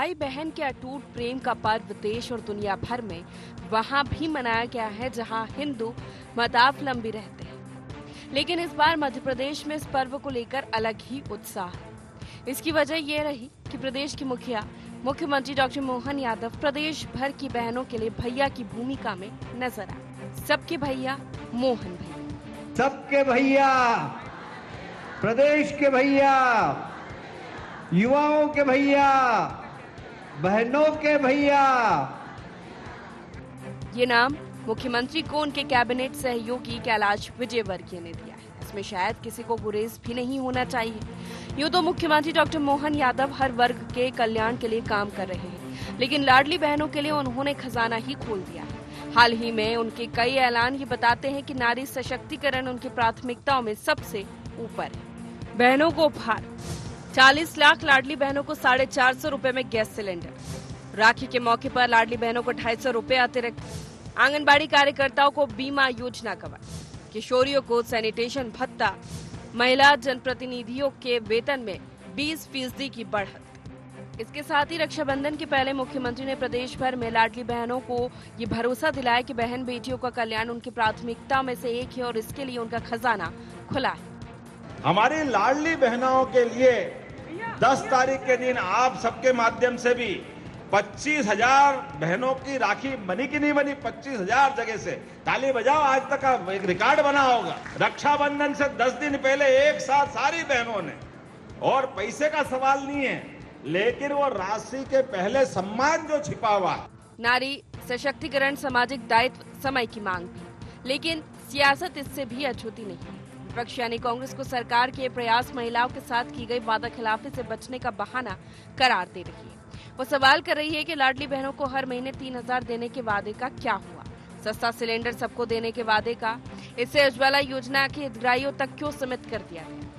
भाई बहन के अटूट प्रेम का पर्व देश और दुनिया भर में वहां भी मनाया गया है जहां हिंदू मतावलंबी रहते हैं। लेकिन इस बार मध्य प्रदेश में इस पर्व को लेकर अलग ही उत्साह है। इसकी वजह ये रही कि प्रदेश की मुख्यमंत्री डॉक्टर मोहन यादव प्रदेश भर की बहनों के लिए भैया की भूमिका में नजर आए। सबके भैया मोहन भैया, सबके भैया, प्रदेश के भैया, युवाओं के भैया, बहनों के भैया। ये नाम मुख्यमंत्री को उनके कैबिनेट सहयोगी कैलाश विजयवर्गीय ने दिया है। इसमें शायद किसी को गुरेज भी नहीं होना चाहिए। यूं तो मुख्यमंत्री डॉक्टर मोहन यादव हर वर्ग के कल्याण के लिए काम कर रहे हैं, लेकिन लाडली बहनों के लिए उन्होंने खजाना ही खोल दिया है। हाल ही में उनके कई ऐलान ये बताते हैं कि नारी सशक्तिकरण उनकी प्राथमिकताओं में सबसे ऊपर है। बहनों को उपहार, 40 लाख लाडली बहनों को 450 रुपए में गैस सिलेंडर। राखी के मौके पर लाडली बहनों को 250 रुपए अतिरिक्त। आंगनबाड़ी कार्यकर्ताओं को बीमा योजना कवर। किशोरियों को सैनिटेशन भत्ता। महिला जनप्रतिनिधियों के वेतन में 20% की बढ़त। इसके साथ ही रक्षाबंधन के पहले मुख्यमंत्री ने प्रदेश भर में लाडली बहनों को ये भरोसा दिलाया कि बहन बेटियों का कल्याण उनकी प्राथमिकता में से एक है और इसके लिए उनका खजाना खुला है। हमारी लाडली बहनों के लिए 10 तारीख के दिन आप सबके माध्यम से भी 25,000 बहनों की राखी बनी कि नहीं बनी, 25,000 जगह से ताली बजाओ। आज तक का एक रिकॉर्ड बना होगा। रक्षाबंधन से 10 दिन पहले एक साथ सारी बहनों ने, और पैसे का सवाल नहीं है, लेकिन वो राशि के पहले सम्मान जो छिपा हुआ। नारी सशक्तिकरण सामाजिक दायित्व समय की मांग थी, लेकिन सियासत इससे भी अछूती नहीं। विपक्ष यानी कांग्रेस को सरकार के प्रयास महिलाओं के साथ की गई वादा खिलाफी से बचने का बहाना करार दे रही है। वो सवाल कर रही है कि लाडली बहनों को हर महीने 3,000 देने के वादे का क्या हुआ। सस्ता सिलेंडर सबको देने के वादे का, इससे उज्ज्वला योजना के हितग्राहियों तक क्यों सीमित कर दिया गया।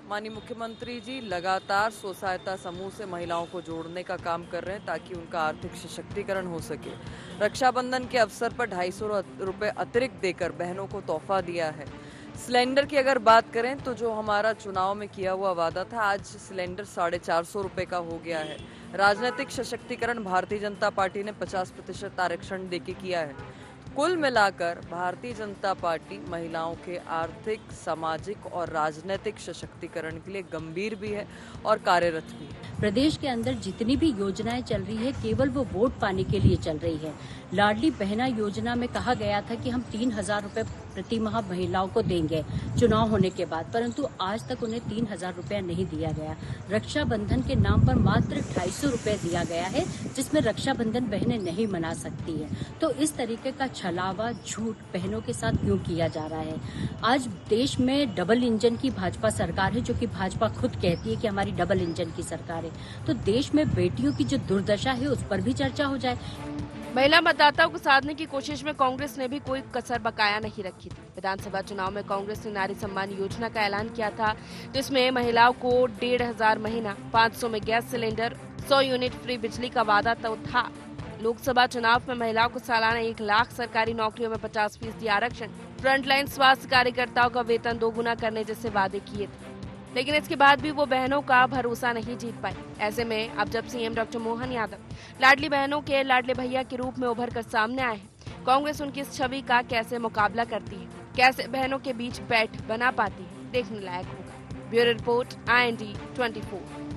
माननीय मुख्यमंत्री जी लगातार स्व सहायता समूह से महिलाओं को जोड़ने का काम कर रहे हैं ताकि उनका आर्थिक सशक्तिकरण हो सके। रक्षाबंधन के अवसर पर 250 रुपए अतिरिक्त देकर बहनों को तोहफा दिया है। सिलेंडर की अगर बात करें तो जो हमारा चुनाव में किया हुआ वादा था, आज सिलेंडर 450 रुपए का हो गया है। राजनीतिक सशक्तिकरण भारतीय जनता पार्टी ने 50% आरक्षण देके किया है। कुल मिलाकर भारतीय जनता पार्टी महिलाओं के आर्थिक, सामाजिक और राजनीतिक सशक्तिकरण के लिए गंभीर भी है और कार्यरत भी है। प्रदेश के अंदर जितनी भी योजनाएं चल रही है, केवल वो वोट पाने के लिए चल रही है। लाडली बहना योजना में कहा गया था कि हम 3,000 रुपए प्रति माह महिलाओं को देंगे चुनाव होने के बाद, परंतु आज तक उन्हें 3,000 रुपया नहीं दिया गया। रक्षाबंधन के नाम पर मात्र 250 रुपए दिया गया है, जिसमें रक्षाबंधन बहनें नहीं मना सकती है। तो इस तरीके का छलावा, झूठ बहनों के साथ क्यों किया जा रहा है। आज देश में डबल इंजन की भाजपा सरकार है, जो कि भाजपा खुद कहती है कि हमारी डबल इंजन की सरकार है। तो देश में बेटियों की जो दुर्दशा है उस पर भी चर्चा हो जाए। महिला मतदाताओं को साधने की कोशिश में कांग्रेस ने भी कोई कसर बकाया नहीं रखी थी। विधानसभा चुनाव में कांग्रेस ने नारी सम्मान योजना का ऐलान किया था, जिसमें महिलाओं को 1,500 महीना, 500 में गैस सिलेंडर, 100 यूनिट फ्री बिजली का वादा तो था। लोकसभा चुनाव में महिलाओं को सालाना 1 लाख, सरकारी नौकरियों में 50% आरक्षण, फ्रंटलाइन स्वास्थ्य कार्यकर्ताओं का वेतन 2 गुना करने जैसे वादे किए थे। लेकिन इसके बाद भी वो बहनों का भरोसा नहीं जीत पाई। ऐसे में अब जब सीएम डॉक्टर मोहन यादव लाडली बहनों के लाडले भैया के रूप में उभर कर सामने आए हैं, कांग्रेस उनकी इस छवि का कैसे मुकाबला करती है, कैसे बहनों के बीच पैठ बना पाती है, देखने लायक होगा। Bureau report, IND 24।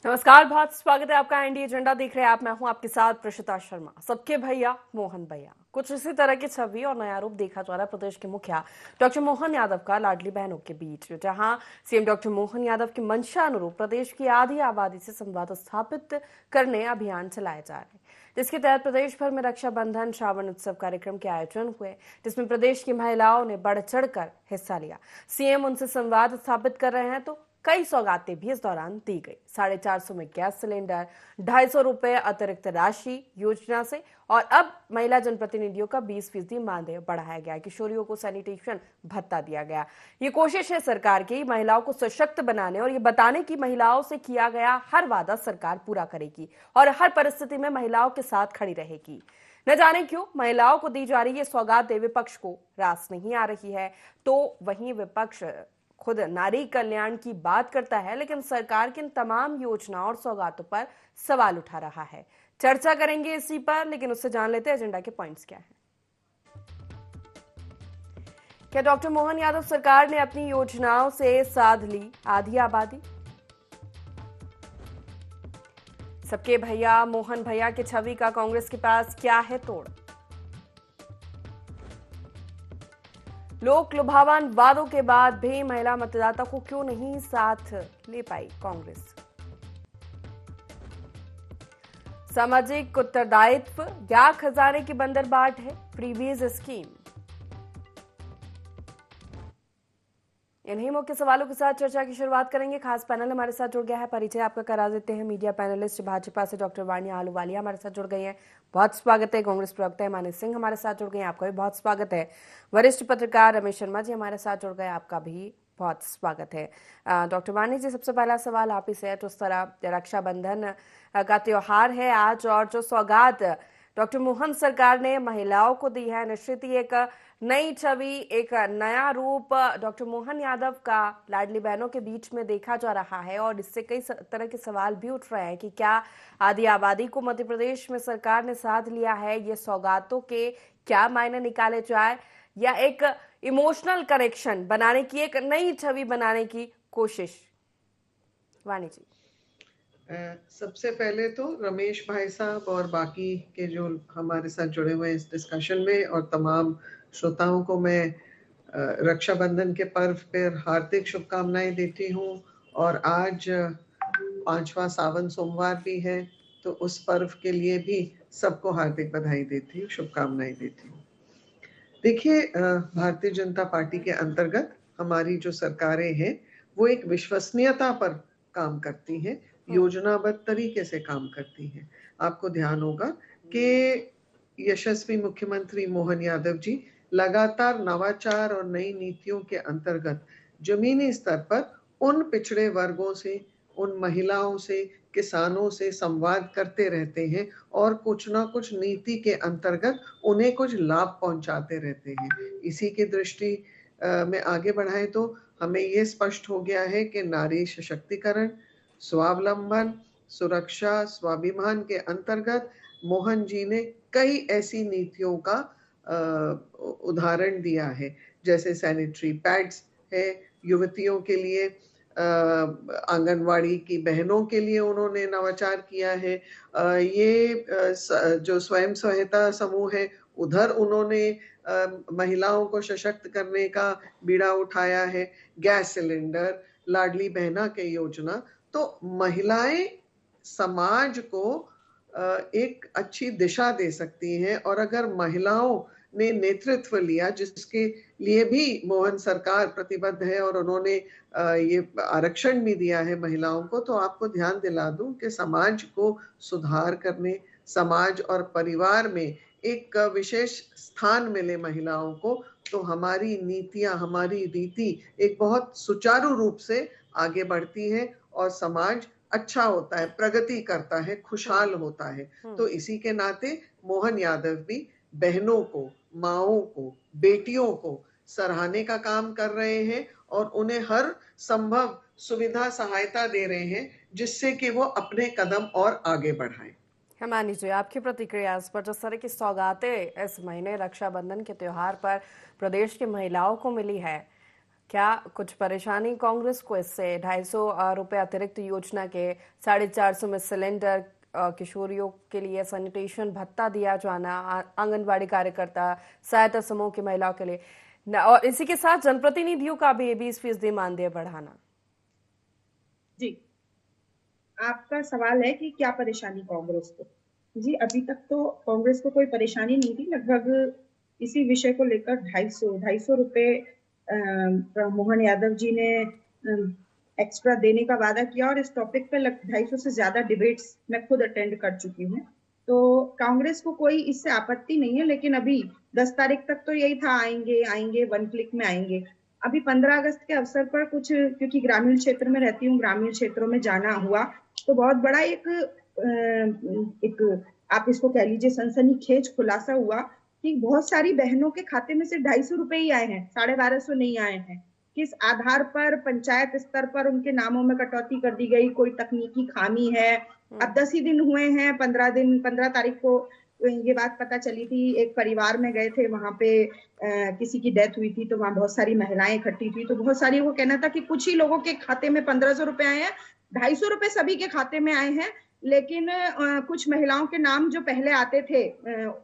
नमस्कार, बहुत स्वागत है आपका IND एजेंडा देख रहे हैं आप। मैं हूं आपके साथ प्रशिता शर्मा। सबके भैया मोहन भैया, कुछ इसी तरह की छवि और नया रूप देखा जा रहा है प्रदेश के मुखिया डॉक्टर मोहन यादव का लाडली बहनों के बीच, जहां सीएम डॉक्टर मोहन यादव की मंशा अनुरूप प्रदेश की आधी आबादी से संवाद स्थापित करने अभियान चलाए जा रहे हैं, जिसके तहत प्रदेश भर में रक्षाबंधन श्रावण उत्सव कार्यक्रम के आयोजन हुए, जिसमें प्रदेश की महिलाओं ने बढ़ चढ़कर हिस्सा लिया। सीएम उनसे संवाद स्थापित कर रहे हैं तो कई सौगातें भी इस दौरान दी गई। 450 में गैस सिलेंडर, 250 रुपए अतिरिक्त राशि योजना से, और अब महिला जनप्रतिनिधियों का 20% मानदेय बढ़ाया गया। किशोरियों को सैनिटेशन भत्ता दिया गया। ये कोशिश है सरकार की महिलाओं को सशक्त बनाने और ये बताने की महिलाओं से किया गया हर वादा सरकार पूरा करेगी और हर परिस्थिति में महिलाओं के साथ खड़ी रहेगी। न जाने क्यों महिलाओं को दी जा रही ये सौगातें विपक्ष को रास नहीं आ रही है। तो वहीं विपक्ष खुद नारी कल्याण की बात करता है, लेकिन सरकार की इन तमाम योजनाओं और सौगातों पर सवाल उठा रहा है। चर्चा करेंगे इसी पर, लेकिन उससे जान लेते हैं एजेंडा के पॉइंट्स क्या हैं। क्या डॉक्टर मोहन यादव सरकार ने अपनी योजनाओं से साध ली आधी आबादी? सबके भैया मोहन भैया की छवि का कांग्रेस के पास क्या है तोड़? लोक लुभावन वादों के बाद भी महिला मतदाता को क्यों नहीं साथ ले पाई कांग्रेस? सामाजिक उत्तरदायित्व या खजाने की बंदरबाट है प्रीवियस स्कीम? इन्हीं मुख्य सवालों के साथ चर्चा की शुरुआत करेंगे। खास पैनल हमारे साथ जुड़ गया है, परिचय आपका करा देते हैं। मीडिया पैनलिस्ट भाजपा से डॉक्टर वाणी आलूवालिया हमारे साथ जुड़ गई हैं, बहुत स्वागत है। कांग्रेस प्रवक्ता हिमानी सिंह हमारे साथ जुड़ गए हैं, आपका भी बहुत स्वागत है। वरिष्ठ पत्रकार रमेश शर्मा जी हमारे साथ जुड़ गए, आपका भी बहुत स्वागत है। डॉक्टर वाणी जी, सबसे पहला सवाल आप ही से है। तो उस तरह रक्षाबंधन का त्योहार है आज, और जो सौगात डॉक्टर मोहन सरकार ने महिलाओं को दी है, निश्चित ही एक नई छवि, एक नया रूप डॉक्टर मोहन यादव का लाडली बहनों के बीच में देखा जा रहा है। और इससे कई तरह के सवाल भी उठ रहे हैं कि क्या आधी आबादी को मध्य प्रदेश में सरकार ने साथ लिया है, ये सौगातों के क्या मायने निकाले जाए, या एक इमोशनल करेक्शन बनाने की, एक नई छवि बनाने की कोशिश? वाणी जी, सबसे पहले तो रमेश भाई साहब और बाकी के जो हमारे साथ जुड़े हुए हैं इस डिस्कशन में, और तमाम श्रोताओं को मैं रक्षाबंधन के पर्व पर हार्दिक शुभकामनाएं देती हूं। और आज 5वां सावन सोमवार भी है, तो उस पर्व के लिए भी सबको हार्दिक बधाई देती हूँ, शुभकामनाएं देती हूँ। देखिए, भारतीय जनता पार्टी के अंतर्गत हमारी जो सरकारें हैं वो एक विश्वसनीयता पर काम करती हैं, योजनाबद्ध तरीके से काम करती हैं। आपको ध्यान होगा कि यशस्वी मुख्यमंत्री मोहन यादव जी लगातार नवाचार और नई नीतियों के अंतर्गत जमीनी स्तर पर उन पिछड़े वर्गों से, उन महिलाओं से, किसानों से संवाद करते रहते हैं और कुछ ना कुछ नीति के अंतर्गत उन्हें कुछ लाभ पहुंचाते रहते हैं। इसी की दृष्टि में आगे बढ़ाएं तो हमें ये स्पष्ट हो गया है कि नारी सशक्तिकरण, स्वावलंबन, सुरक्षा, स्वाभिमान के अंतर्गत मोहन जी ने कई ऐसी नीतियों का उदाहरण दिया है, जैसे सैनिटरी पैड्स है युवतियों के लिए, आंगनवाड़ी की बहनों के लिए उन्होंने नवाचार किया है। ये जो स्वयं सहायता समूह है उधर उन्होंने महिलाओं को सशक्त करने का बीड़ा उठाया है। गैस सिलेंडर, लाडली बहना के योजना, तो महिलाएं समाज को एक अच्छी दिशा दे सकती हैं। और अगर महिलाओं ने नेतृत्व लिया, जिसके लिए भी मोहन सरकार प्रतिबद्ध है और उन्होंने ये आरक्षण भी दिया है महिलाओं को, तो आपको ध्यान दिला दूं कि समाज को सुधार करने, समाज और परिवार में एक विशेष स्थान मिले महिलाओं को, तो हमारी नीतियां, हमारी रीति एक बहुत सुचारू रूप से आगे बढ़ती है और समाज अच्छा होता है, प्रगति करता है, खुशहाल होता है। तो इसी के नाते मोहन यादव भी बहनों को, माओं को, बेटियों को सराहने का काम कर रहे हैं और उन्हें हर संभव सुविधा सहायता दे रहे हैं, जिससे कि वो अपने कदम और आगे बढ़ाएं। हिमानी जी, आपकी प्रतिक्रिया इस पर? जिस तरह की सौगातें इस महीने रक्षाबंधन के त्योहार पर प्रदेश की महिलाओं को मिली है, क्या कुछ परेशानी कांग्रेस को इससे? 250 रुपए अतिरिक्त योजना के, 450 में सिलेंडर, किशोरियों के लिए सैनिटेशन भत्ता दिया जाना, आंगनबाड़ी कार्यकर्ता, सहायता समूह की महिलाओं के लिए, और इसी के साथ जनप्रतिनिधियों का भी 20% मानदेय बढ़ाना। जी, आपका सवाल है कि क्या परेशानी कांग्रेस को? जी, अभी तक तो कांग्रेस को कोई परेशानी नहीं थी। लगभग इसी विषय को लेकर 250 रुपए मोहन यादव जी ने एक्स्ट्रा देने का वादा किया, और इस टॉपिक पे 250 से ज्यादा डिबेट्स मैं खुद अटेंड कर चुकी हूँ। तो कांग्रेस को कोई इससे आपत्ति नहीं है, लेकिन अभी 10 तारीख तक तो यही था, आएंगे 1 क्लिक में आएंगे। अभी 15 अगस्त के अवसर पर कुछ, क्योंकि ग्रामीण क्षेत्र में रहती हूँ, ग्रामीण क्षेत्रों में जाना हुआ, तो बहुत बड़ा एक आप इसको कह लीजिए सनसनीखेज खुलासा हुआ कि बहुत सारी बहनों के खाते में सिर्फ 250 रुपए ही आए हैं, 1250 नहीं आए हैं। किस आधार पर पंचायत स्तर पर उनके नामों में कटौती कर दी गई, कोई तकनीकी खामी है। अब 10 ही दिन हुए हैं, 15 तारीख को ये बात पता चली थी। एक परिवार में गए थे, वहां पे किसी की डेथ हुई थी, तो वहां बहुत सारी महिलाएं इकट्ठी थी, तो बहुत सारी वो कहना था कि कुछ ही लोगों के खाते में 1500 रुपए आए हैं, 250 रुपए सभी के खाते में आए हैं, लेकिन कुछ महिलाओं के नाम जो पहले आते थे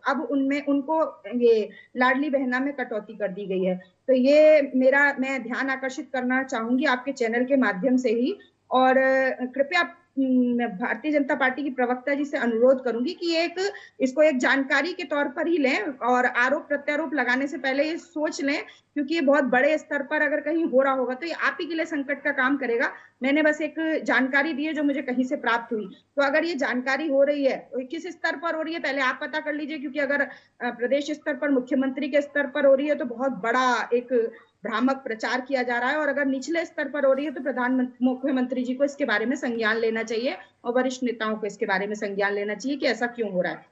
अब उनमें उनको ये लाडली बहना में कटौती कर दी गई है। तो ये मैं ध्यान आकर्षित करना चाहूंगी आपके चैनल के माध्यम से ही, और कृपया भारतीय जनता पार्टी की प्रवक्ता जी से अनुरोध करूंगी कि इसको एक जानकारी के तौर पर ही लें और आरोप प्रत्यारोप लगाने से पहले ये सोच लें, क्योंकि ये बहुत बड़े स्तर पर अगर कहीं हो रहा होगा तो ये आप ही के लिए संकट का काम करेगा। मैंने बस एक जानकारी दी है जो मुझे कहीं से प्राप्त हुई, तो अगर ये जानकारी हो रही है तो किस स्तर पर हो रही है पहले आप पता कर लीजिए, क्योंकि अगर प्रदेश स्तर पर मुख्यमंत्री के स्तर पर हो रही है तो बहुत बड़ा एक भ्रामक प्रचार किया जा रहा है, और अगर निचले स्तर पर हो रही है तो मुख्यमंत्री जी को इसके बारे में संज्ञान लेना चाहिए और वरिष्ठ नेताओं को इसके बारे में संज्ञान लेना चाहिए कि ऐसा क्यों हो रहा है।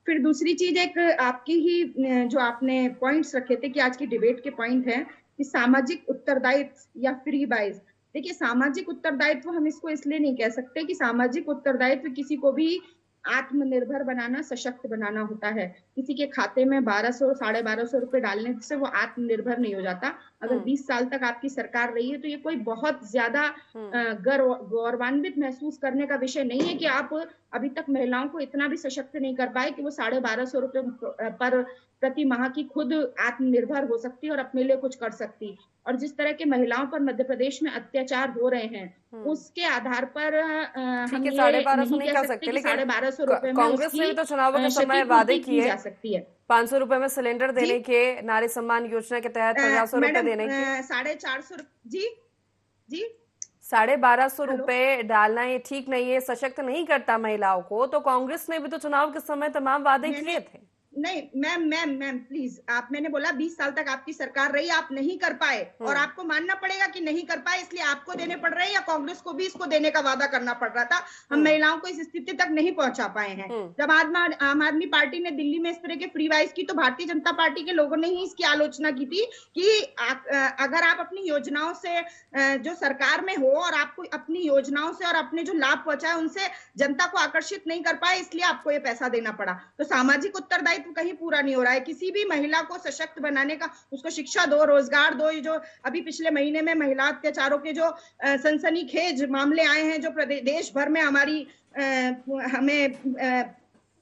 फिर दूसरी चीज, एक आपकी ही जो आपने पॉइंट्स रखे थे कि आज की डिबेट के पॉइंट है कि सामाजिक उत्तरदायित्व या फ्री बाइज। देखिए, सामाजिक उत्तरदायित्व हम इसको इसलिए नहीं कह सकते कि सामाजिक उत्तरदायित्व किसी को भी आत्मनिर्भर बनाना, सशक्त बनाना होता है। किसी के खाते में 1200 1250 रुपए डालने से वो आत्मनिर्भर नहीं हो जाता। अगर 20 साल तक आपकी सरकार रही है तो ये कोई बहुत ज्यादा गौरवान्वित महसूस करने का विषय नहीं है कि आप अभी तक महिलाओं को इतना भी सशक्त नहीं कर पाए कि वो 1250 रुपए पर प्रति माह की खुद आत्मनिर्भर हो सकती है और अपने लिए कुछ कर सकती। और जिस तरह के महिलाओं पर मध्य प्रदेश में अत्याचार हो रहे हैं उसके आधार पर हम ये 1250 नहीं कह सकते कि 1250 रुपए में कांग्रेस ने भी तो चुनावों के समय वादे किए जा सकती है 500 रुपए में सिलेंडर देने के, नारी सम्मान योजना के तहत 500 रुपए देने के, 450 जी 1250 रुपए डालना ये ठीक नहीं है, सशक्त नहीं करता महिलाओं को। तो कांग्रेस ने भी तो चुनाव के समय तमाम वादे किए थे। नहीं मैम प्लीज, मैंने बोला 20 साल तक आपकी सरकार रही, आप नहीं कर पाए और आपको मानना पड़ेगा कि नहीं कर पाए, इसलिए आपको देने पड़ रहे हैं या कांग्रेस को भी इसको देने का वादा करना पड़ रहा था। हम महिलाओं को इस स्थिति तक नहीं पहुंचा पाए हैं। जब आम आदमी पार्टी ने दिल्ली में इस तरह के फ्री वाइज की तो भारतीय जनता पार्टी के लोगों ने ही इसकी आलोचना की थी कि अगर आप अपनी योजनाओं से जो सरकार में हो और आपको अपनी योजनाओं से और अपने जो लाभ पहुंचाए उनसे जनता को आकर्षित नहीं कर पाए, इसलिए आपको ये पैसा देना पड़ा। तो सामाजिक उत्तरदायित्व कहीं पूरा नहीं हो रहा है। किसी भी महिला को सशक्त बनाने का, उसको शिक्षा दो, रोजगार दो। जो अभी पिछले महीने में महिला अत्याचारों के जो सनसनीखेज मामले आए हैं, जो देश भर में हमें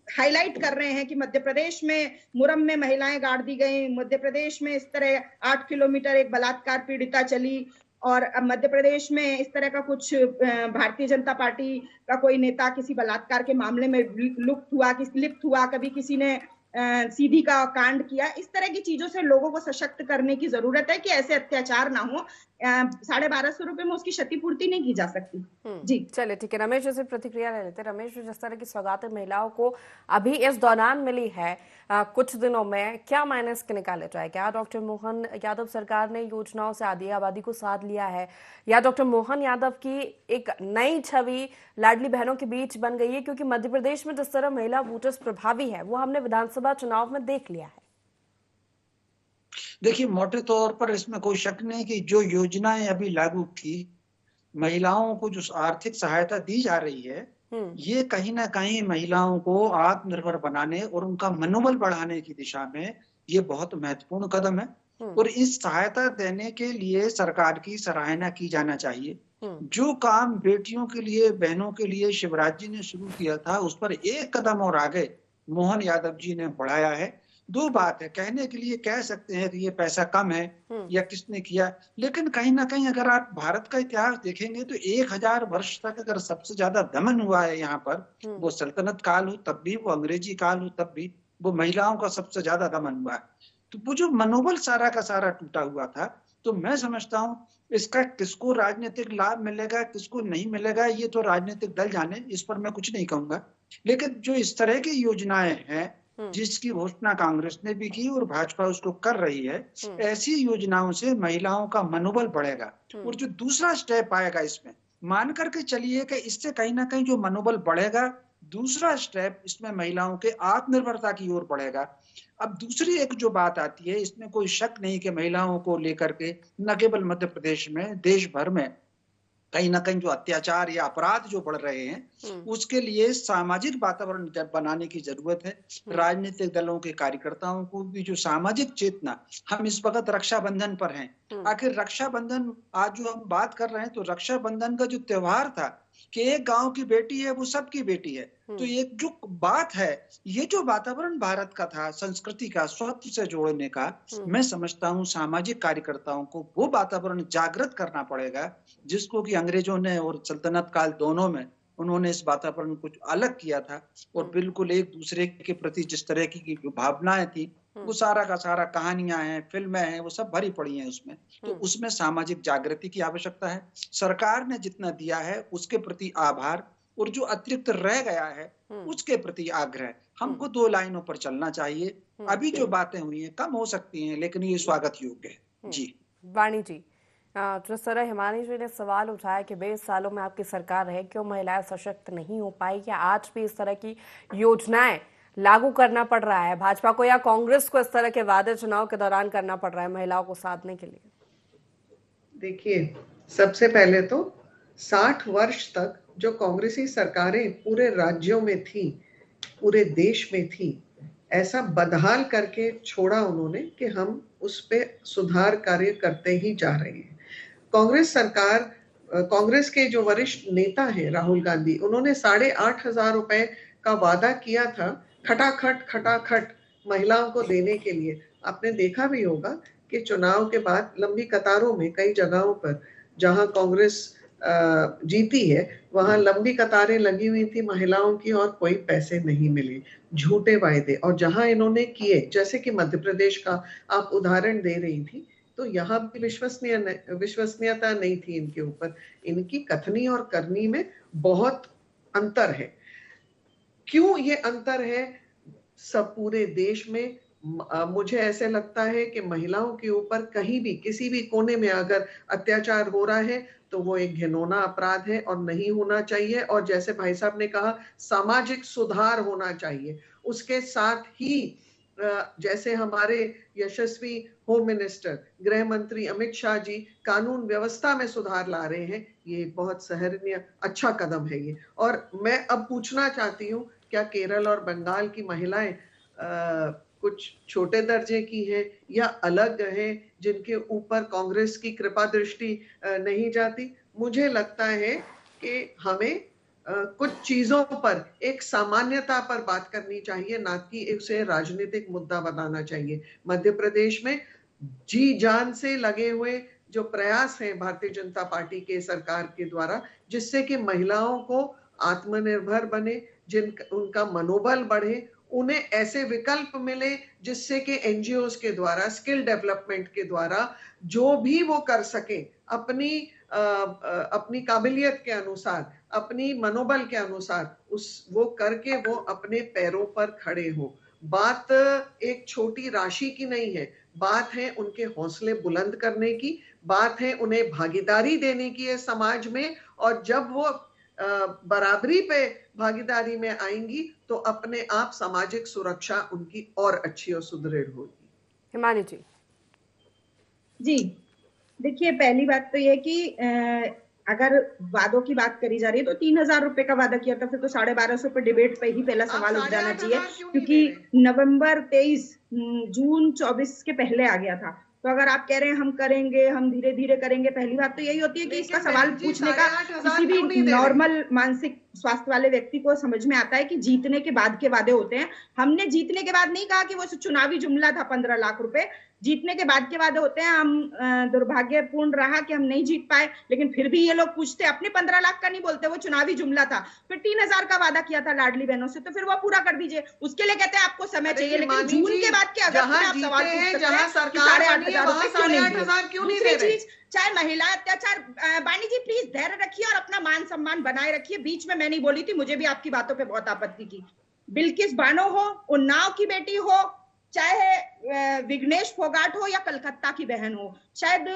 हाईलाइट कर रहे हैं कि मध्य प्रदेश में मुरम में महिलाएं गाड़ दी गई, मध्य प्रदेश में इस तरह 8 किलोमीटर एक बलात्कार पीड़िता चली, और अब मध्य प्रदेश में इस तरह का कुछ भारतीय जनता पार्टी का कोई नेता किसी बलात्कार के मामले में लिप्त हुआ, कभी किसी ने सीधी का कांड किया। इस तरह की चीजों से लोगों को सशक्त करने की जरूरत है कि ऐसे अत्याचार ना हो। 1250 रुपए में उसकी क्षतिपूर्ति नहीं की जा सकती। जी चलिए ठीक है, रमेश जी से प्रतिक्रिया ले लेते हैं। रमेश जी, जिस तरह की सौगातें महिलाओं को अभी इस दौरान मिली है कुछ दिनों में, क्या मायने इसके निकाले जाए? क्या डॉक्टर मोहन यादव सरकार ने योजनाओं से आधी आबादी को साथ लिया है, या डॉक्टर मोहन यादव की एक नई छवि लाडली बहनों के बीच बन गई है? क्योंकि मध्य प्रदेश में जिस तरह महिला वोटर्स प्रभावी है वो हमने विधानसभा चुनाव में देख लिया है। देखिए, मोटे तौर पर इसमें कोई शक नहीं कि जो योजनाएं अभी लागू की, महिलाओं को जो आर्थिक सहायता दी जा रही है, ये कहीं ना कहीं महिलाओं को आत्मनिर्भर बनाने और उनका मनोबल बढ़ाने की दिशा में ये बहुत महत्वपूर्ण कदम है। और इस सहायता देने के लिए सरकार की सराहना की जाना चाहिए। जो काम बेटियों के लिए, बहनों के लिए शिवराज जी ने शुरू किया था, उस पर एक कदम और आगे मोहन यादव जी ने बढ़ाया है। दो बात है, कहने के लिए कह सकते हैं कि ये पैसा कम है या किसने किया, लेकिन कहीं ना कहीं अगर आप भारत का इतिहास देखेंगे तो 1000 वर्ष तक अगर सबसे ज्यादा दमन हुआ है यहाँ पर, वो सल्तनत काल हो तब भी, वो अंग्रेजी काल हो तब भी, वो महिलाओं का सबसे ज्यादा दमन हुआ है। तो वो जो मनोबल सारा का सारा टूटा हुआ था, तो मैं समझता हूँ इसका किसको राजनीतिक लाभ मिलेगा, किसको नहीं मिलेगा, ये तो राजनीतिक दल जाने, इस पर मैं कुछ नहीं कहूंगा। लेकिन जो इस तरह की योजनाएं हैं जिसकी घोषणा कांग्रेस ने भी की और भाजपा उसको कर रही है, ऐसी योजनाओं से महिलाओं का मनोबल बढ़ेगा। और जो दूसरा स्टेप आएगा इसमें, मान करके चलिए कि इससे कहीं ना कहीं जो मनोबल बढ़ेगा दूसरा स्टेप इसमें महिलाओं के आत्मनिर्भरता की ओर बढ़ेगा। अब दूसरी एक जो बात आती है, इसमें कोई शक नहीं कि महिलाओं को लेकर के न केवल मध्य प्रदेश में, देश भर में कहीं ना कहीं जो अत्याचार या अपराध जो बढ़ रहे हैं, उसके लिए सामाजिक वातावरण बनाने की जरूरत है। राजनीतिक दलों के कार्यकर्ताओं को भी जो सामाजिक चेतना, हम इस वक्त रक्षाबंधन पर हैं, आखिर रक्षाबंधन आज जो हम बात कर रहे हैं, तो रक्षाबंधन का जो त्योहार था कि एक गांव की बेटी है वो सबकी बेटी है, तो ये जो बात है, ये जो वातावरण भारत का था संस्कृति का, स्वत्व से जोड़ने का, मैं समझता हूँ सामाजिक कार्यकर्ताओं को वो वातावरण जागृत करना पड़ेगा, जिसको कि अंग्रेजों ने और सल्तनत काल दोनों में उन्होंने इस वातावरण को अलग किया था और बिल्कुल एक दूसरे के प्रति जिस तरह की जो भावनाएं थी, वो सारा का सारा कहानियां हैं, फिल्में हैं, वो सब भरी पड़ी हैं उसमें। तो उसमें सामाजिक जागृति की आवश्यकता है। सरकार ने जितना दिया है उसके प्रति आभार, और जो अतिरिक्त रह गया है उसके प्रति आग्रह। हमको दो लाइनों पर चलना चाहिए। अभी जो बातें हुई हैं कम हो सकती हैं, लेकिन ये स्वागत योग्य है। जी वाणी जी, जिस तरह हिमानी जी ने सवाल उठाया कि 20 सालों में आपकी सरकार रहे, क्यों महिलाएं सशक्त नहीं हो पाई, या आज भी इस तरह की योजनाएं लागू करना पड़ रहा है भाजपा को, या कांग्रेस को इस तरह के वादे चुनाव के दौरान करना पड़ रहा है महिलाओं को साधने के लिए? देखिए, सबसे पहले तो 60 वर्ष तक जो कांग्रेसी सरकारें पूरे राज्यों में थी, पूरे देश में थी, ऐसा बदहाल करके छोड़ा उन्होंने कि हम उस पे सुधार कार्य करते ही जा रहे हैं। कांग्रेस सरकार, कांग्रेस के जो वरिष्ठ नेता हैं राहुल गांधी, उन्होंने 8,500 रुपए का वादा किया था खटाखट महिलाओं को देने के लिए। आपने देखा भी होगा कि चुनाव के बाद लंबी कतारों में कई जगहों पर जहां कांग्रेस जीती है, वहां लंबी कतारें लगी हुई थी महिलाओं की और कोई पैसे नहीं मिले, झूठे वायदे। और जहां इन्होंने किए, जैसे कि मध्य प्रदेश का आप उदाहरण दे रही थी, तो यहाँ भी विश्वसनीयता नहीं थी इनके ऊपर। इनकी कथनी और करनी में बहुत अंतर है। क्यों ये अंतर है? सब पूरे देश में मुझे ऐसे लगता है कि महिलाओं के ऊपर कहीं भी किसी भी कोने में अगर अत्याचार हो रहा है तो वो एक घिनौना अपराध है और नहीं होना चाहिए। और जैसे भाई साहब ने कहा, सामाजिक सुधार होना चाहिए। उसके साथ ही जैसे हमारे यशस्वी होम मिनिस्टर, गृह मंत्री अमित शाह जी कानून व्यवस्था में सुधार ला रहे हैं, ये बहुत सराहनीय अच्छा कदम है ये। और मैं अब पूछना चाहती हूँ, क्या केरल और बंगाल की महिलाएं कुछ छोटे दर्जे की है या अलग है, जिनके ऊपर कांग्रेस की कृपा दृष्टि नहीं जाती? मुझे लगता है कि हमें कुछ चीजों पर एक सामान्यता पर बात करनी चाहिए, ना कि उसे राजनीतिक मुद्दा बनाना चाहिए। मध्य प्रदेश में जी जान से लगे हुए जो प्रयास हैं भारतीय जनता पार्टी के सरकार के द्वारा, जिससे कि महिलाओं को आत्मनिर्भर बने, उनका मनोबल बढ़े, उन्हें ऐसे विकल्प मिले जिससे कि एनजीओज के द्वारा, स्किल डेवलपमेंट के द्वारा जो भी वो कर सके अपनी काबिलियत के अनुसार, अपनी मनोबल के अनुसार, वो करके वो अपने पैरों पर खड़े हो। बात एक छोटी राशि की नहीं है, बात है उनके हौसले बुलंद करने की, बात है उन्हें भागीदारी देने की है समाज में। और जब वो बराबरी पे भागीदारी में आएंगी तो अपने आप सामाजिक सुरक्षा उनकी और अच्छी और सुदृढ़ होगी। हिमानी जी, देखिए, पहली बात तो यह कि अगर वादों की बात करी जा रही है तो 3,000 रुपए का वादा किया था, फिर तो 1,250 पे डिबेट पे ही पहला सवाल उठ जाना चाहिए, क्योंकि नवंबर 23 जून 24 के पहले आ गया था। तो अगर आप कह रहे हैं हम करेंगे, हम धीरे धीरे करेंगे, पहली बात तो यही होती है कि इसका सवाल पूछने का किसी भी नॉर्मल मानसिक स्वास्थ्य वाले व्यक्ति को समझ में आता है कि जीतने के बाद के वादे होते हैं। हमने जीतने के बाद नहीं कहा कि वो चुनावी जुमला था 15 लाख रुपए, जीतने के बाद के वादे होते हैं। हम दुर्भाग्यपूर्ण रहा कि हम नहीं जीत पाए, लेकिन फिर भी ये लोग पूछते, अपने 15 लाख का नहीं बोलते, वो चुनावी जुमला था। फिर 3,000 का वादा किया था लाडली बहनों से, तो फिर वो पूरा कर दीजिए, उसके लिए कहते हैं आपको समय चाहिए। लेकिन जून के बाद के अगस्त में आप सवाल पूछ सकते हैं 8,500 रुपए क्यों नहीं दे रहे? चाहे महिला अत्याचार, वाणी जी प्लीज धैर्य रखिए और अपना मान सम्मान बनाए रखिए। बीच में मैं नहीं बोली थी, मुझे भी आपकी बातों पे बहुत आपत्ति की। बिल्किस बानो हो, उन्नाव की बेटी हो, चाहे विघ्नेश फोगाट हो या कलकत्ता की बहन हो, शायद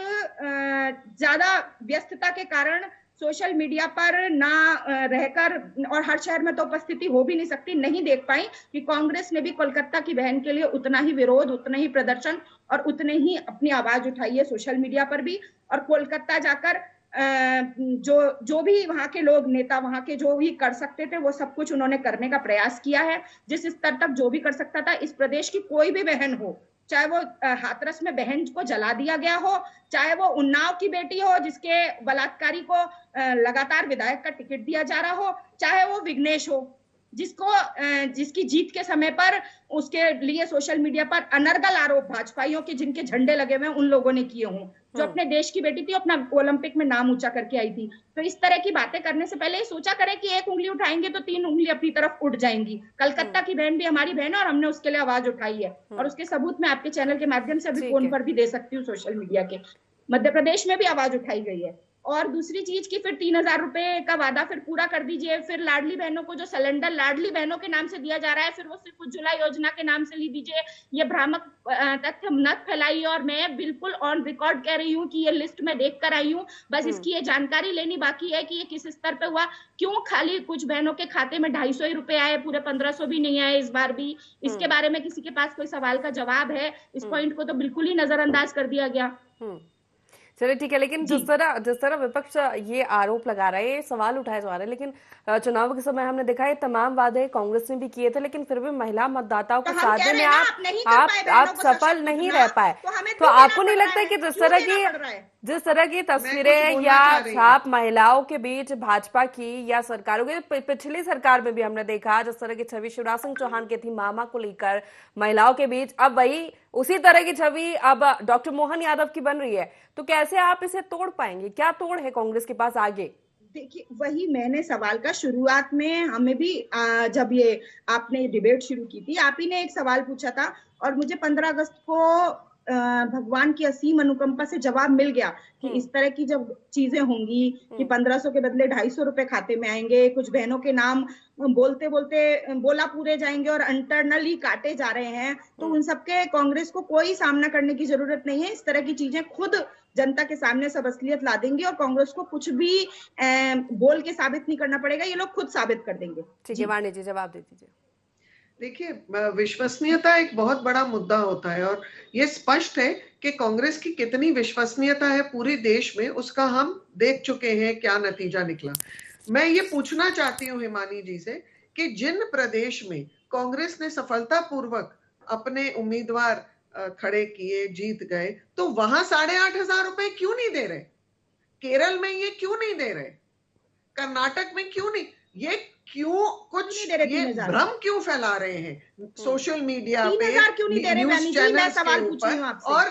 ज्यादा व्यस्तता के कारण सोशल मीडिया पर ना रहकर, और हर शहर में तो उपस्थिति हो भी नहीं सकती, नहीं देख पाई कि कांग्रेस ने भी कोलकाता की बहन के लिए उतना ही विरोध, उतना ही प्रदर्शन और उतने ही अपनी आवाज उठाई है सोशल मीडिया पर भी। और कोलकाता जाकर जो भी वहां के लोग, नेता वहां के जो भी कर सकते थे वो सब कुछ उन्होंने करने का प्रयास किया है। जिस स्तर तक जो भी कर सकता था, इस प्रदेश की कोई भी बहन हो, चाहे वो हाथरस में बहन को जला दिया गया हो, चाहे वो उन्नाव की बेटी हो जिसके बलात्कारी को लगातार विधायक का टिकट दिया जा रहा हो, चाहे वो विघ्नेश हो जिसकी जीत के समय पर उसके लिए सोशल मीडिया पर अनर्गल आरोप भाजपाइयों के जिनके झंडे लगे हुए उन लोगों ने किए हों, जो अपने देश की बेटी थी, अपना ओलंपिक में नाम ऊंचा करके आई थी। तो इस तरह की बातें करने से पहले सोचा करें कि एक उंगली उठाएंगे तो 3 उंगली अपनी तरफ उठ जाएंगी। कलकत्ता की बहन भी हमारी बहन है और हमने उसके लिए आवाज उठाई है, और उसके सबूत मैं आपके चैनल के माध्यम से अभी फोन पर भी दे सकती हूँ। सोशल मीडिया के मध्य प्रदेश में भी आवाज उठाई गई है। और दूसरी चीज की फिर 3000 रुपए का वादा फिर पूरा कर दीजिए। फिर लाडली बहनों को जो सिलेंडर लाडली बहनों के नाम से दिया जा रहा है, फिर वो सिर्फ उज्ज्वला योजना के नाम से ली दीजिए। ये भ्रामक तथ्य मत फैलाइए। और मैं बिल्कुल ऑन रिकॉर्ड कह रही हूँ कि ये लिस्ट में देख कर आई हूँ, बस इसकी ये जानकारी लेनी बाकी है कि ये किस स्तर पे हुआ, क्यों खाली कुछ बहनों के खाते में 250 ही रुपए आए, पूरे 1500 भी नहीं आए इस बार भी। इसके बारे में किसी के पास कोई सवाल का जवाब है? इस पॉइंट को तो बिल्कुल ही नजरअंदाज कर दिया गया। चलिए ठीक है, लेकिन जिस तरह विपक्ष ये आरोप लगा रहा है, ये सवाल उठाए जा रहे हैं, लेकिन चुनाव के समय हमने देखा है तमाम वादे कांग्रेस ने भी किए थे, लेकिन फिर भी महिला मतदाताओं को साधने में आप सफल नहीं रह पाए। तो आपको नहीं लगता है कि जिस तरह की तस्वीरें या छाप महिलाओं के बीच भाजपा की या सरकारों के, पिछली सरकार में भी हमने देखा जिस तरह की छवि शिवराज सिंह चौहान की थी मामा को लेकर महिलाओं के बीच, अब वही उसी तरह की छवि अब डॉक्टर मोहन यादव की बन रही है। तो कैसे आप इसे तोड़ पाएंगे? क्या तोड़ है कांग्रेस के पास आगे? देखिए, वही मैंने सवाल का शुरुआत में हमें भी जब ये आपने डिबेट शुरू की थी, आप ही ने एक सवाल पूछा था और मुझे 15 अगस्त को भगवान की असीम अनुकंपा से जवाब मिल गया कि इस तरह की जब चीजें होंगी कि 1500 के बदले 250 रुपए खाते में आएंगे, कुछ बहनों के नाम बोलते बोलते बोला पूरे जाएंगे और इंटरनली काटे जा रहे हैं, तो उन सबके कांग्रेस को कोई सामना करने की जरूरत नहीं है। इस तरह की चीजें खुद जनता के सामने सब असलियत ला देंगी और कांग्रेस को कुछ भी बोल के साबित नहीं करना पड़ेगा, ये लोग खुद साबित कर देंगे। ठीक है, वाणी जी जवाब दे दीजिए। देखिए, विश्वसनीयता एक बहुत बड़ा मुद्दा होता है और ये स्पष्ट है कि कांग्रेस की कितनी विश्वसनीयता है पूरे देश में, उसका हम देख चुके हैं क्या नतीजा निकला। मैं ये पूछना चाहती हूँ हिमानी जी से कि जिन प्रदेश में कांग्रेस ने सफलतापूर्वक अपने उम्मीदवार खड़े किए, जीत गए, तो वहां 8,500 रुपए क्यों नहीं दे रहे? केरल में ये क्यों नहीं दे रहे? कर्नाटक में क्यों नहीं? ये क्यों कुछ ये भ्रम क्यों फैला रहे हैं सोशल मीडिया पे, न्यूज चैनल्स के ऊपर? और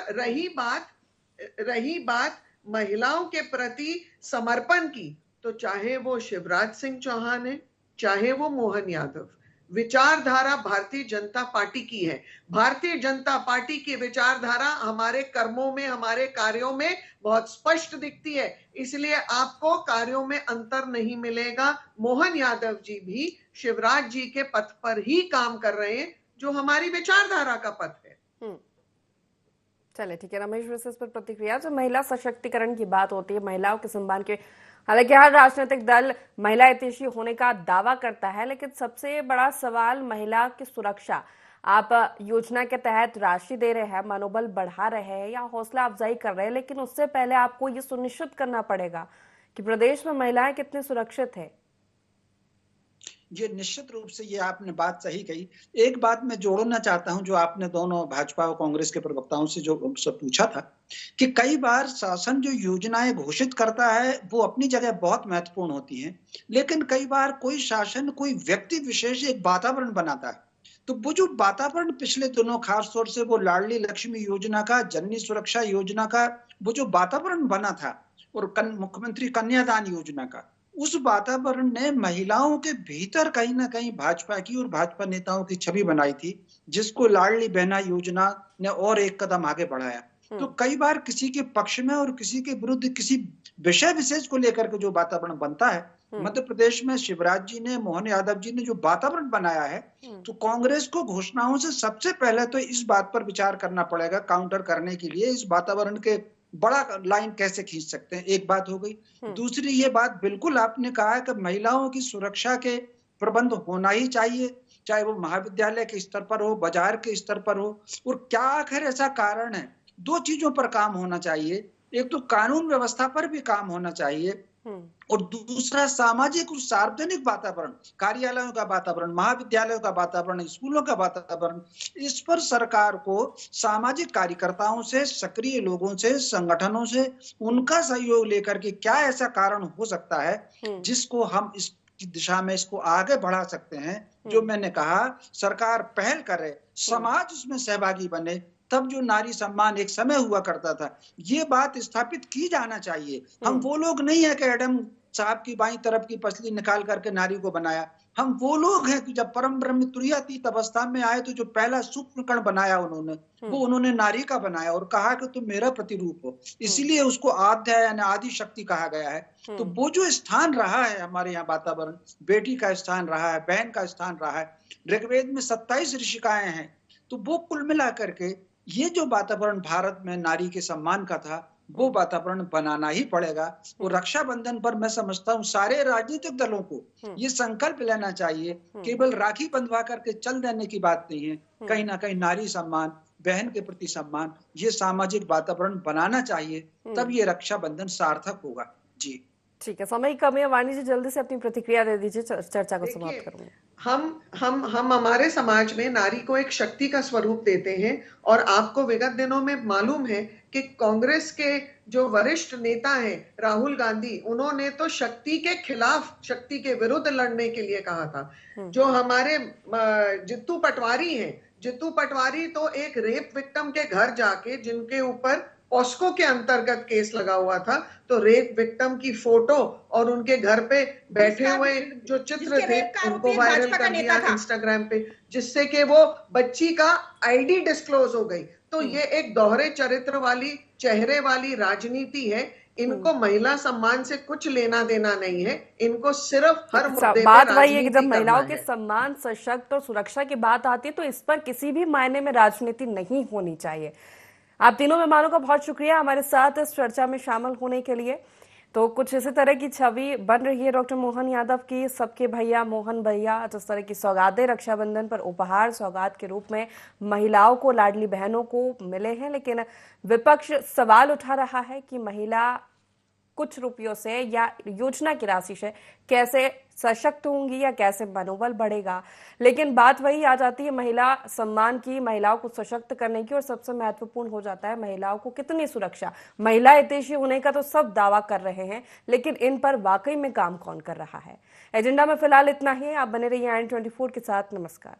रही बात महिलाओं के प्रति समर्पण की, तो चाहे वो शिवराज सिंह चौहान है, चाहे वो मोहन यादव, विचारधारा भारतीय जनता पार्टी की है। भारतीय जनता पार्टी की विचारधारा हमारे कर्मों में, हमारे कार्यों में बहुत स्पष्ट दिखती है, इसलिए आपको कार्यों में अंतर नहीं मिलेगा। मोहन यादव जी भी शिवराज जी के पथ पर ही काम कर रहे हैं, जो हमारी विचारधारा का पथ है। चले ठीक है, रमेश विशेष पर प्रतिक्रिया। जो महिला सशक्तिकरण की बात होती है, महिलाओं के सम्मान के, हालांकि हर राजनीतिक दल महिला हितैषी होने का दावा करता है, लेकिन सबसे बड़ा सवाल महिला की सुरक्षा। आप योजना के तहत राशि दे रहे हैं, मनोबल बढ़ा रहे हैं या हौसला अफजाई कर रहे हैं, लेकिन उससे पहले आपको ये सुनिश्चित करना पड़ेगा कि प्रदेश में महिलाएं कितनी सुरक्षित है। ये निश्चित रूप से ये आपने बात सही कही। एक बात मैं जोड़ना चाहता हूं जो आपने दोनों भाजपा और कांग्रेस के प्रवक्ताओं से जो सब पूछा था कि कई बार शासन जो योजनाएं घोषित करता है वो अपनी जगह बहुत महत्वपूर्ण होती हैं, लेकिन कई बार कोई शासन, कोई व्यक्ति विशेष एक वातावरण बनाता है। तो वो जो वातावरण पिछले दिनों खासतौर से वो लाडली लक्ष्मी योजना का, जननी सुरक्षा योजना का वो जो वातावरण बना था और मुख्यमंत्री कन्यादान योजना का, उस वातावरण ने महिलाओं के भीतर कहीं ना कहीं भाजपा की और भाजपा नेताओं की छवि बनाई थी, जिसको लाडली बहना योजना ने और एक कदम आगे बढ़ाया। तो कई बार किसी के पक्ष में और किसी के विरुद्ध किसी विषय विशेष को लेकर के जो वातावरण बनता है, मध्य प्रदेश में शिवराज जी ने, मोहन यादव जी ने जो वातावरण बनाया है, तो कांग्रेस को घोषणाओं से सबसे पहले तो इस बात पर विचार करना पड़ेगा काउंटर करने के लिए, इस वातावरण के बड़ा लाइन कैसे खींच सकते हैं, एक बात हो गई। दूसरी ये बात बिल्कुल आपने कहा है कि महिलाओं की सुरक्षा के प्रबंध होना ही चाहिए, चाहे वो महाविद्यालय के स्तर पर हो, बाजार के स्तर पर हो। और क्या आखिर ऐसा कारण है, दो चीजों पर काम होना चाहिए, एक तो कानून व्यवस्था पर भी काम होना चाहिए और दूसरा सामाजिक और सार्वजनिक वातावरण, कार्यालयों का वातावरण, महाविद्यालयों का वातावरण, स्कूलों का वातावरण, इस पर सरकार को सामाजिक कार्यकर्ताओं से, सक्रिय लोगों से, संगठनों से उनका सहयोग लेकर के क्या ऐसा कारण हो सकता है जिसको हम इस दिशा में इसको आगे बढ़ा सकते हैं। जो मैंने कहा, सरकार पहल करे, समाज उसमें सहभागी बने, तब जो नारी सम्मान एक समय हुआ करता था, ये बात स्थापित की जाना चाहिए। हम वो लोग नहीं है कि एडम साहब की बाईं तरफ की पसली निकाल करके नारी को बनाया। हम वो लोग हैं कि जब परम ब्रह्म तुरीयातीत अवस्था में आए तो जो पहला सूक्ष्म कण बनाया उन्होंने, वो उन्होंने नारी का बनाया और कहा कि तुम मेरा प्रतिरूप हो, इसीलिए उसको आद्या यानी आदि शक्ति कहा गया है। तो वो जो स्थान रहा है हमारे यहाँ वातावरण, बेटी का स्थान रहा है, बहन का स्थान रहा है, ऋग्वेद में 27 ऋषिकाएं हैं, तो वो कुल मिला करके ये जो वातावरण भारत में नारी के सम्मान का था, वो वातावरण बनाना ही पड़ेगा। और रक्षाबंधन पर मैं समझता हूँ सारे राजनीतिक दलों को ये संकल्प लेना चाहिए, केवल राखी बंधवा करके चल देने की बात नहीं है, कहीं ना कहीं नारी सम्मान, बहन के प्रति सम्मान, ये सामाजिक वातावरण बनाना चाहिए, तब ये रक्षाबंधन सार्थक होगा। जी ठीक है, समय की कमी है, वाणी जी जल्दी से अपनी प्रतिक्रिया दे दीजिए, चर्चा को समाप्त करूंगी। हम हमारे समाज में नारी को एक शक्ति का स्वरूप देते हैं और आपको विगत दिनों में मालूम है कि कांग्रेस के जो वरिष्ठ नेता हैं राहुल गांधी, उन्होंने तो शक्ति के खिलाफ, शक्ति के विरुद्ध लड़ने के लिए कहा था। जो हमारे जित्तू पटवारी हैं, जित्तू पटवारी तो एक रेप विक्टिम के घर जाके, जिनके ऊपर पॉस्को के अंतर्गत केस लगा हुआ था, तो रेप विक्टिम की फोटो और उनके घर पे बैठे हुए जो चित्र थे उनको वायरल कर दिया इंस्टाग्राम पे, जिससे कि वो बच्ची का आईडी डिस्क्लोज हो गई। तो ये एक दोहरे चरित्र वाली, चेहरे वाली राजनीति है। इनको महिला सम्मान से कुछ लेना देना नहीं है, इनको सिर्फ हर मुद्दे बात पे वही है कि जब राजनीति महिलाओं करना के है। सम्मान, सशक्त और सुरक्षा की बात आती है तो इस पर किसी भी मायने में राजनीति नहीं होनी चाहिए। आप तीनों मेहमानों का बहुत शुक्रिया हमारे साथ इस चर्चा में शामिल होने के लिए। तो कुछ इसी तरह की छवि बन रही है डॉक्टर मोहन यादव की, सबके भैया मोहन भैया, जिस तरह की सौगातें रक्षाबंधन पर उपहार सौगात के रूप में महिलाओं को, लाडली बहनों को मिले हैं, लेकिन विपक्ष सवाल उठा रहा है कि महिला कुछ रुपयों से या योजना की राशि से कैसे सशक्त होंगी या कैसे मनोबल बढ़ेगा। लेकिन बात वही आ जाती है महिला सम्मान की, महिलाओं को सशक्त करने की, और सबसे महत्वपूर्ण हो जाता है महिलाओं को कितनी सुरक्षा। महिला हितैषी होने का तो सब दावा कर रहे हैं, लेकिन इन पर वाकई में काम कौन कर रहा है। एजेंडा में फिलहाल इतना ही। आप बने रहिए IN24 के साथ। नमस्कार।